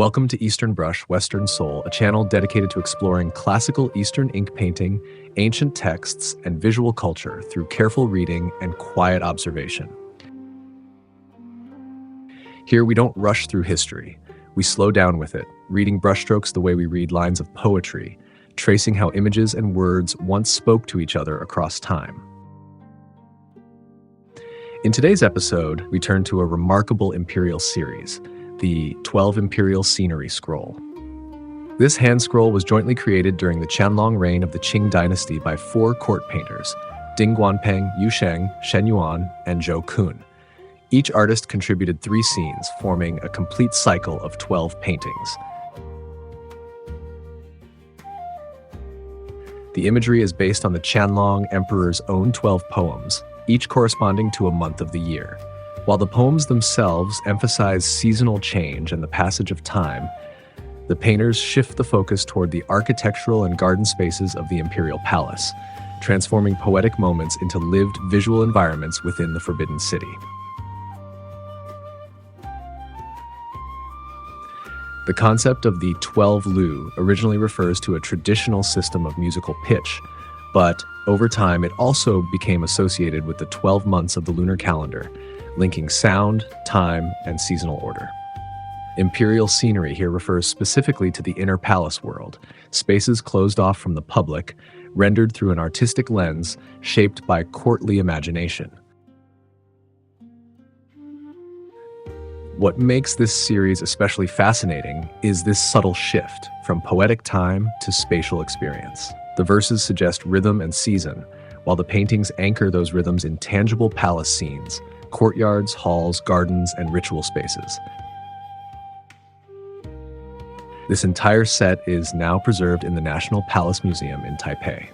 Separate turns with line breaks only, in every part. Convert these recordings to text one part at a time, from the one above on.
Welcome to Eastern Brush, Western Soul, a channel dedicated to exploring classical Eastern ink painting, ancient texts, and visual culture through careful reading and quiet observation. Here we don't rush through history. We slow down with it, reading brushstrokes the way we read lines of poetry, tracing how images and words once spoke to each other across time. In today's episode, we turn to a remarkable imperial series, the 12 Imperial Scenery Scroll. This hand scroll was jointly created during the Qianlong reign of the Qing Dynasty by four court painters, Guanpeng, Sheng, Shen Yuan, and Zhou Kun. Each artist contributed 3 scenes, forming a complete cycle of 12 paintings. The imagery is based on the Qianlong Emperor's own 12 poems, each corresponding to a month of the year. While the poems themselves emphasize seasonal change and the passage of time, the painters shift the focus toward the architectural and garden spaces of the imperial palace, transforming poetic moments into lived visual environments within the Forbidden City. The concept of the 12 lu originally refers to a traditional system of musical pitch, but over time it also became associated with the 12 months of the lunar calendar, linking sound, time, and seasonal order. Imperial scenery here refers specifically to the inner palace world, spaces closed off from the public, rendered through an artistic lens shaped by courtly imagination. What makes this series especially fascinating is this subtle shift from poetic time to spatial experience. The verses suggest rhythm and season, while the paintings anchor those rhythms in tangible palace scenes, courtyards, halls, gardens, and ritual spaces. This entire set is now preserved in the National Palace Museum in Taipei.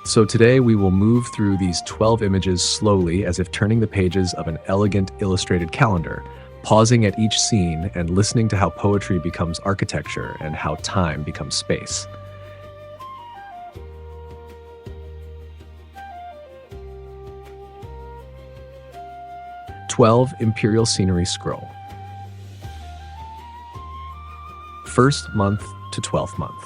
So today we will move through these 12 images slowly, as if turning the pages of an elegant illustrated calendar, pausing at each scene and listening to how poetry becomes architecture and how time becomes space. Twelve Imperial Scenery Scroll. First month to 12th month.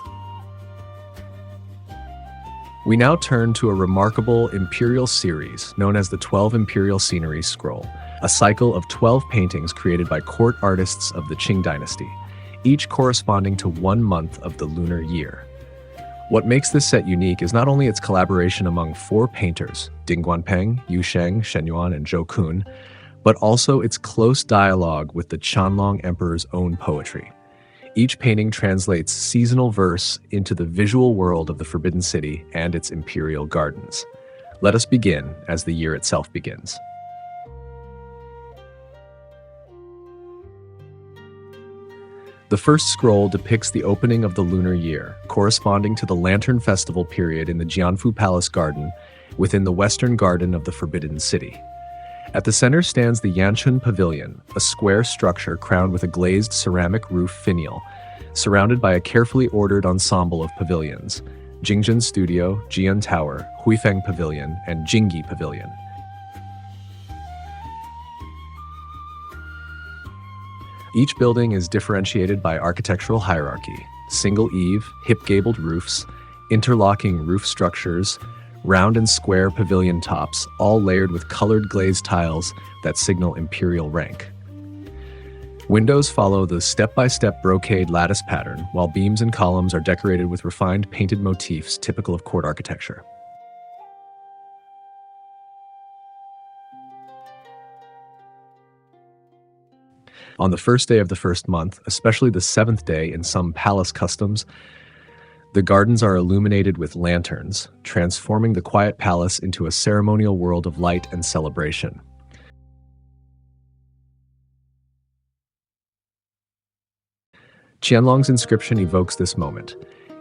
We now turn to a remarkable imperial series known as the 12 Imperial Scenery Scroll, a cycle of 12 paintings created by court artists of the Qing Dynasty, each corresponding to 1 month of the lunar year. What makes this set unique is not only its collaboration among 4 painters, Guanpeng, Sheng, Shen Yuan, and Zhou Kun, but also its close dialogue with the Qianlong Emperor's own poetry. Each painting translates seasonal verse into the visual world of the Forbidden City and its imperial gardens. Let us begin as the year itself begins. The first scroll depicts the opening of the lunar year, corresponding to the Lantern Festival period in the Jianfu Palace garden within the western garden of the Forbidden City. At the center stands the Yanchun Pavilion, a square structure crowned with a glazed ceramic roof finial, surrounded by a carefully ordered ensemble of pavilions: Jingzhen Studio, Jian Tower, Huifeng Pavilion, and Jingyi Pavilion. Each building is differentiated by architectural hierarchy: single eave, hip-gabled roofs, interlocking roof structures, round and square pavilion tops, all layered with colored glazed tiles that signal imperial rank. Windows follow the step-by-step brocade lattice pattern, while beams and columns are decorated with refined painted motifs typical of court architecture. On the first day of the first month, especially the 7th day in some palace customs, the gardens are illuminated with lanterns, transforming the quiet palace into a ceremonial world of light and celebration. Qianlong's inscription evokes this moment.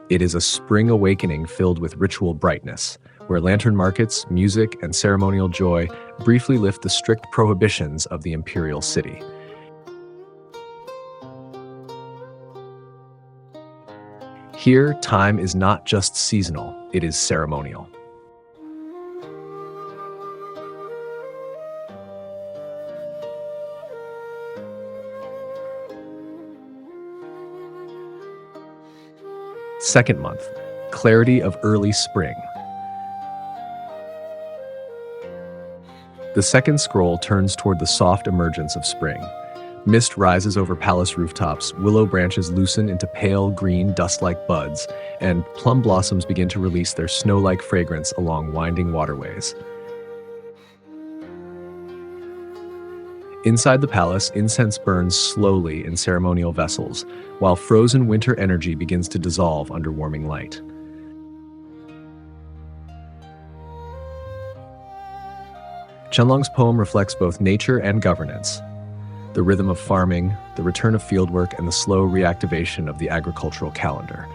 It is a spring awakening filled with ritual brightness, where lantern markets, music, and ceremonial joy briefly lift the strict prohibitions of the imperial city. Here, time is not just seasonal, it is ceremonial. Second month, clarity of early spring. The second scroll turns toward the soft emergence of spring. Mist rises over palace rooftops, willow branches loosen into pale green dust-like buds, and plum blossoms begin to release their snow-like fragrance along winding waterways. Inside the palace, incense burns slowly in ceremonial vessels, while frozen winter energy begins to dissolve under warming light. Qianlong's poem reflects both nature and governance. The rhythm of farming, the return of fieldwork, and the slow reactivation of the agricultural calendar.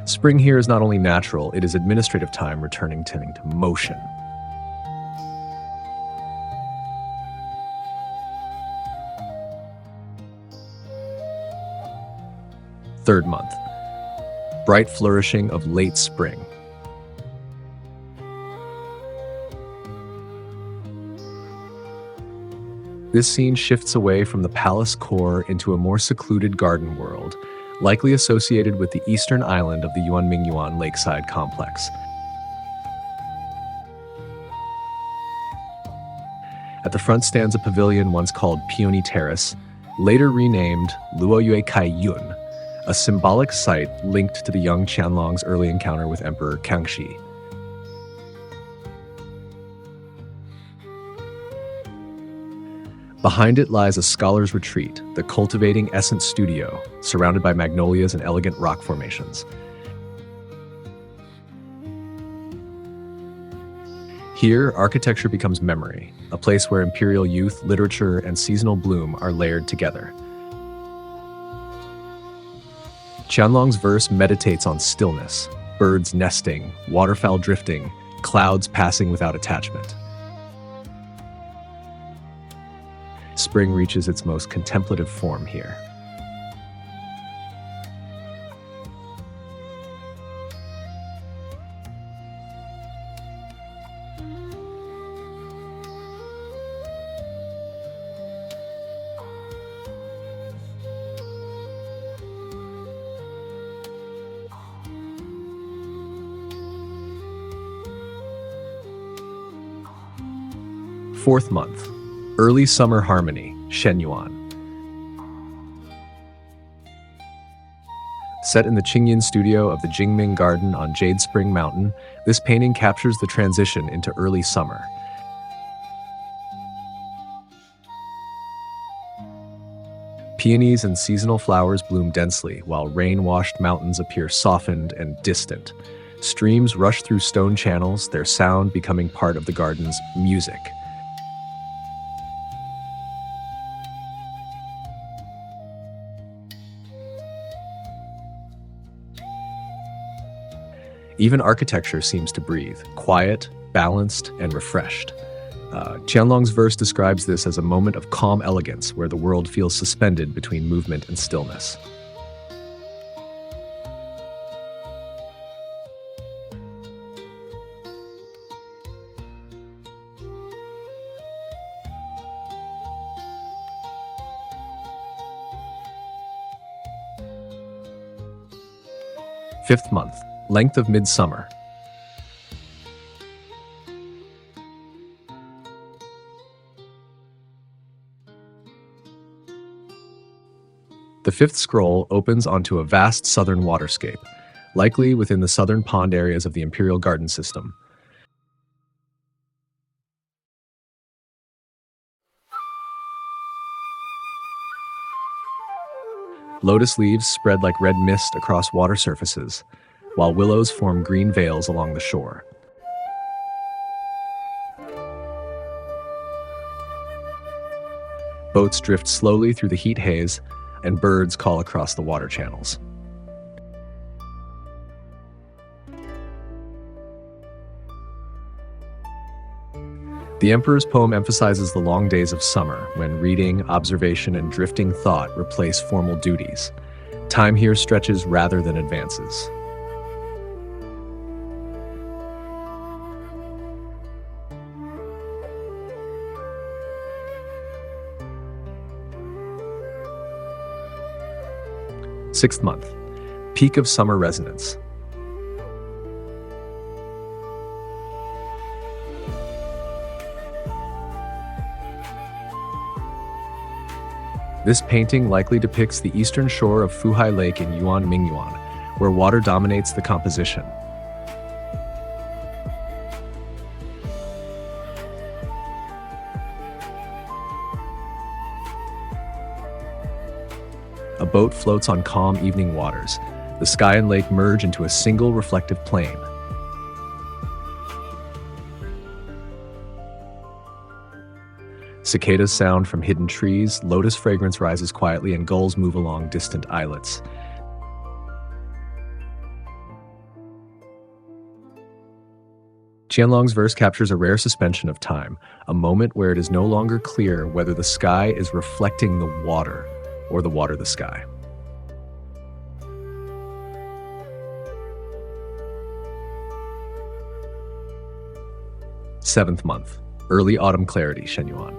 Spring here is not only natural, it is administrative time returning to motion. Third month, bright flourishing of late spring. This scene shifts away from the palace core into a more secluded garden world, likely associated with the eastern island of the Yuanmingyuan lakeside complex. At the front stands a pavilion once called Peony Terrace, later renamed Luoyue Kai Yun, a symbolic site linked to the young Qianlong's early encounter with Emperor Kangxi. Behind it lies a scholar's retreat, the Cultivating Essence Studio, surrounded by magnolias and elegant rock formations. Here, architecture becomes memory, a place where imperial youth, literature, and seasonal bloom are layered together. Qianlong's verse meditates on stillness, birds nesting, waterfowl drifting, clouds passing without attachment. Spring reaches its most contemplative form here. Fourth month, early summer harmony, Shen Yuan. Set in the Qingyin studio of the Jingming Garden on Jade Spring Mountain, this painting captures the transition into early summer. Peonies and seasonal flowers bloom densely, while rain-washed mountains appear softened and distant. Streams rush through stone channels, their sound becoming part of the garden's music. Even architecture seems to breathe, quiet, balanced, and refreshed. Qianlong's verse describes this as a moment of calm elegance where the world feels suspended between movement and stillness. Fifth month, length of midsummer. The fifth scroll opens onto a vast southern waterscape, likely within the southern pond areas of the imperial garden system. Lotus leaves spread like red mist across water surfaces, while willows form green veils along the shore. Boats drift slowly through the heat haze, and birds call across the water channels. The emperor's poem emphasizes the long days of summer, when reading, observation, and drifting thought replace formal duties. Time here stretches rather than advances. Sixth month, peak of summer resonance. This painting likely depicts the eastern shore of Fuhai Lake in Yuanmingyuan, where water dominates the composition. A boat floats on calm evening waters. The sky and lake merge into a single reflective plane. Cicadas sound from hidden trees, lotus fragrance rises quietly, and gulls move along distant islets. Qianlong's verse captures a rare suspension of time, a moment where it is no longer clear whether the sky is reflecting the water or the water the sky. Seventh month, early autumn clarity, Shen Yuan.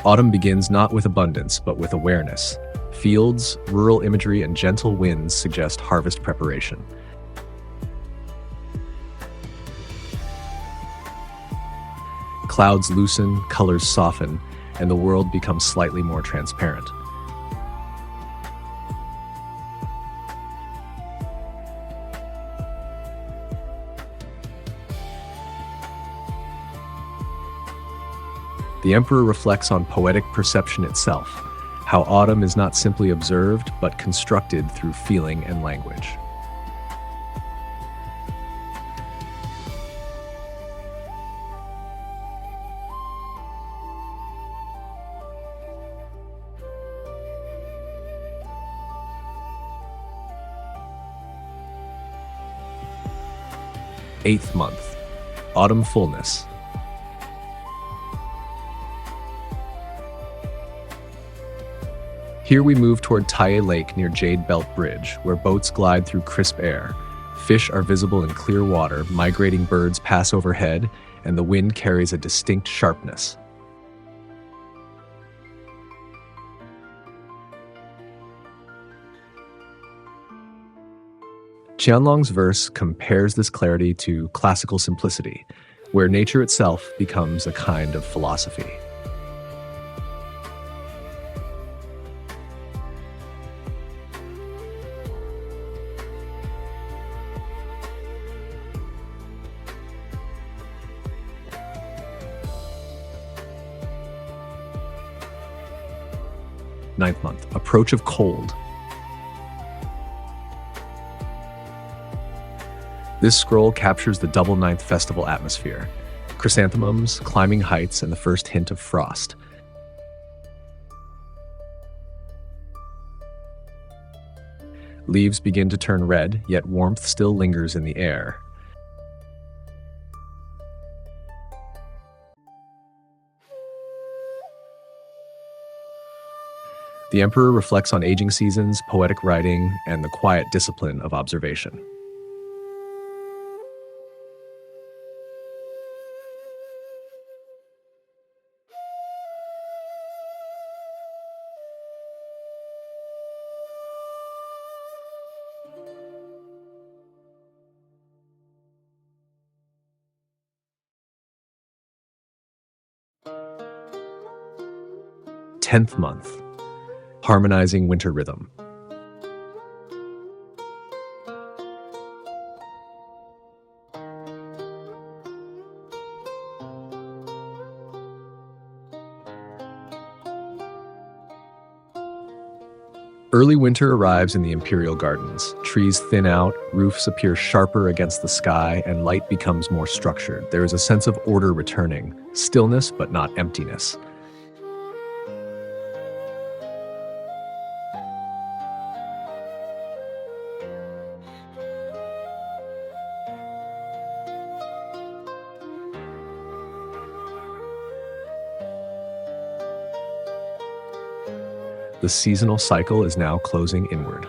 Autumn begins not with abundance, but with awareness. Fields, rural imagery, and gentle winds suggest harvest preparation. Clouds loosen, colors soften, and the world becomes slightly more transparent. The emperor reflects on poetic perception itself, how autumn is not simply observed, but constructed through feeling and language. Eighth month, autumn fullness. Here we move toward Taye Lake near Jade Belt Bridge, where boats glide through crisp air. Fish are visible in clear water, migrating birds pass overhead, and the wind carries a distinct sharpness. Qianlong's verse compares this clarity to classical simplicity, where nature itself becomes a kind of philosophy. Ninth month, approach of cold. This scroll captures the double ninth festival atmosphere. Chrysanthemums, climbing heights, and the first hint of frost. Leaves begin to turn red, yet warmth still lingers in the air. The emperor reflects on aging seasons, poetic writing, and the quiet discipline of observation. Tenth month, harmonizing winter rhythm. Early winter arrives in the imperial gardens. Trees thin out, roofs appear sharper against the sky, and light becomes more structured. There is a sense of order returning, stillness but not emptiness. The seasonal cycle is now closing inward.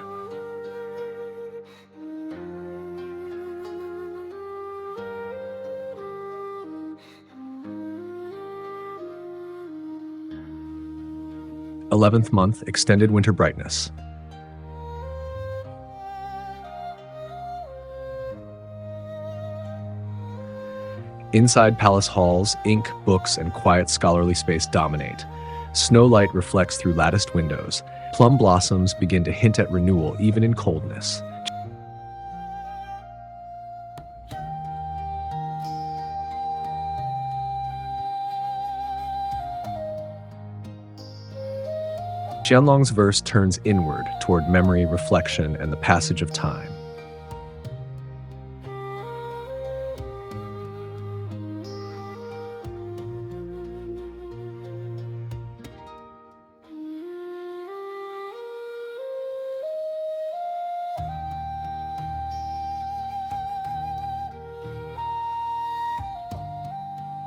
11th month, extended winter brightness. Inside palace halls, ink, books, and quiet scholarly space dominate. Snow light reflects through latticed windows. Plum blossoms begin to hint at renewal even in coldness. Qianlong's verse turns inward toward memory, reflection, and the passage of time.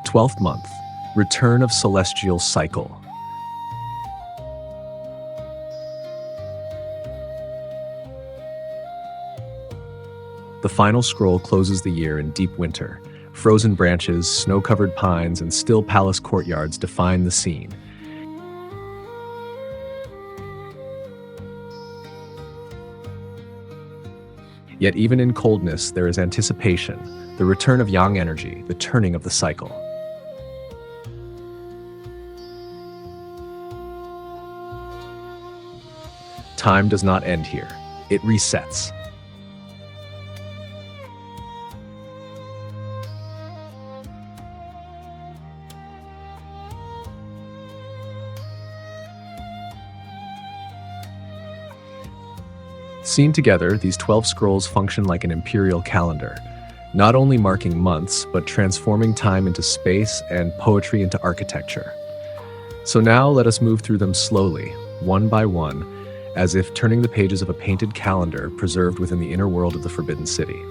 Twelfth month, return of celestial cycle. The final scroll closes the year in deep winter. Frozen branches, snow-covered pines, and still palace courtyards define the scene. Yet even in coldness, there is anticipation, the return of yang energy, the turning of the cycle. Time does not end here. It resets. Seen together, these 12 scrolls function like an imperial calendar, not only marking months, but transforming time into space and poetry into architecture. So now let us move through them slowly, one by one, as if turning the pages of a painted calendar preserved within the inner world of the Forbidden City.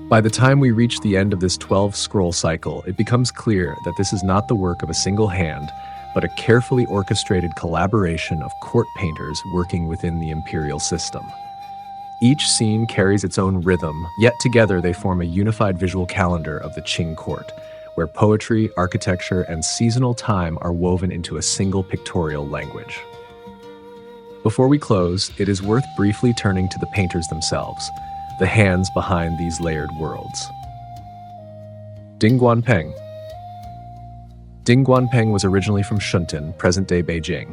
By the time we reach the end of this 12-scroll cycle, it becomes clear that this is not the work of a single hand, but a carefully orchestrated collaboration of court painters working within the imperial system. Each scene carries its own rhythm, yet together they form a unified visual calendar of the Qing court, where poetry, architecture, and seasonal time are woven into a single pictorial language. Before we close, it is worth briefly turning to the painters themselves, the hands behind these layered worlds. Guanpeng. Guanpeng was originally from Shuntan, present-day Beijing.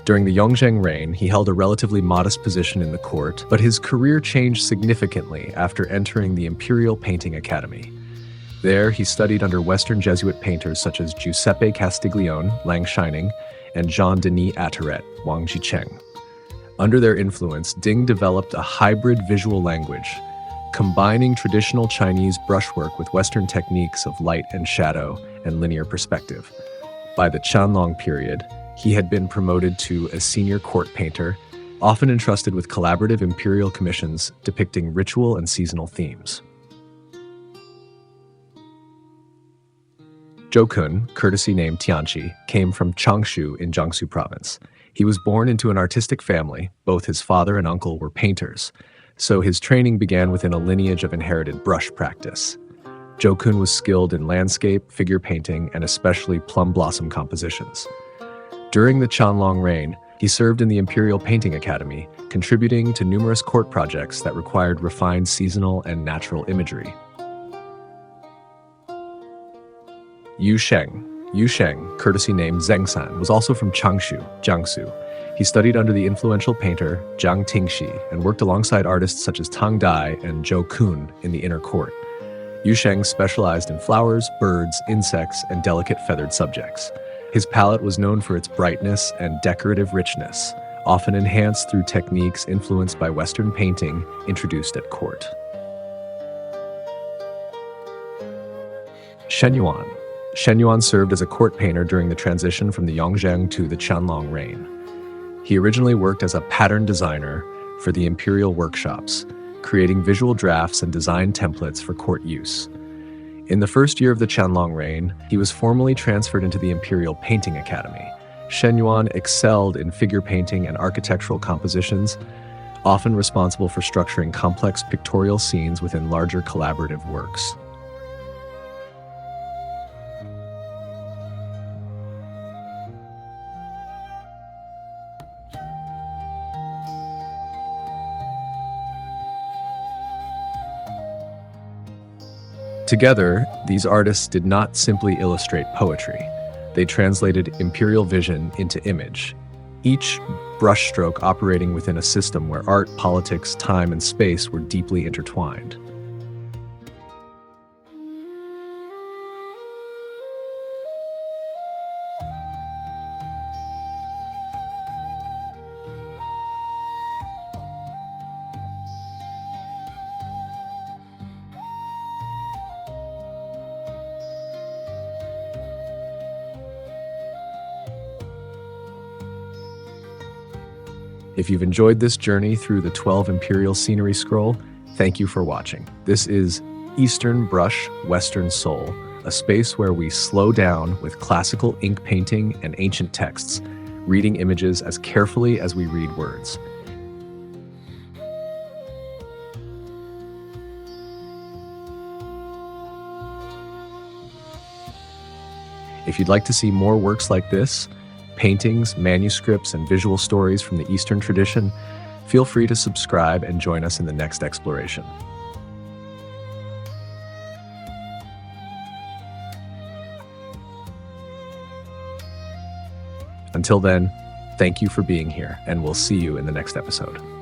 During the Yongzheng reign, he held a relatively modest position in the court, but his career changed significantly after entering the Imperial Painting Academy. There, he studied under Western Jesuit painters such as Giuseppe Castiglione, Lang Shining, and Jean-Denis Attiret, Wang Jicheng. Under their influence, Ding developed a hybrid visual language, combining traditional Chinese brushwork with Western techniques of light and shadow and linear perspective. By the Qianlong period, he had been promoted to a senior court painter, often entrusted with collaborative imperial commissions depicting ritual and seasonal themes. Zhou Kun, courtesy name Tianqi, came from Changshu in Jiangsu province. He was born into an artistic family. Both his father and uncle were painters, so his training began within a lineage of inherited brush practice. Zhou Kun was skilled in landscape, figure painting, and especially plum blossom compositions. During the Qianlong reign, he served in the Imperial Painting Academy, contributing to numerous court projects that required refined seasonal and natural imagery. Sheng, courtesy name Zhengsan, was also from Changshu, Jiangsu. He studied under the influential painter Jiang Tingxi and worked alongside artists such as Tang Dai and Zhou Kun in the inner court. Sheng specialized in flowers, birds, insects, and delicate feathered subjects. His palette was known for its brightness and decorative richness, often enhanced through techniques influenced by Western painting introduced at court. Shen Yuan served as a court painter during the transition from the Yongzheng to the Qianlong reign. He originally worked as a pattern designer for the imperial workshops, creating visual drafts and design templates for court use. In the first year of the Qianlong reign, he was formally transferred into the Imperial Painting Academy. Shen Yuan excelled in figure painting and architectural compositions, often responsible for structuring complex pictorial scenes within larger collaborative works. Together, these artists did not simply illustrate poetry. They translated imperial vision into image, each brushstroke operating within a system where art, politics, time, and space were deeply intertwined. If you've enjoyed this journey through the 12 Imperial Scenery Scroll, thank you for watching. This is Eastern Brush, Western Soul, a space where we slow down with classical ink painting and ancient texts, reading images as carefully as we read words. If you'd like to see more works like this, paintings, manuscripts, and visual stories from the Eastern tradition, feel free to subscribe and join us in the next exploration. Until then, thank you for being here, and we'll see you in the next episode.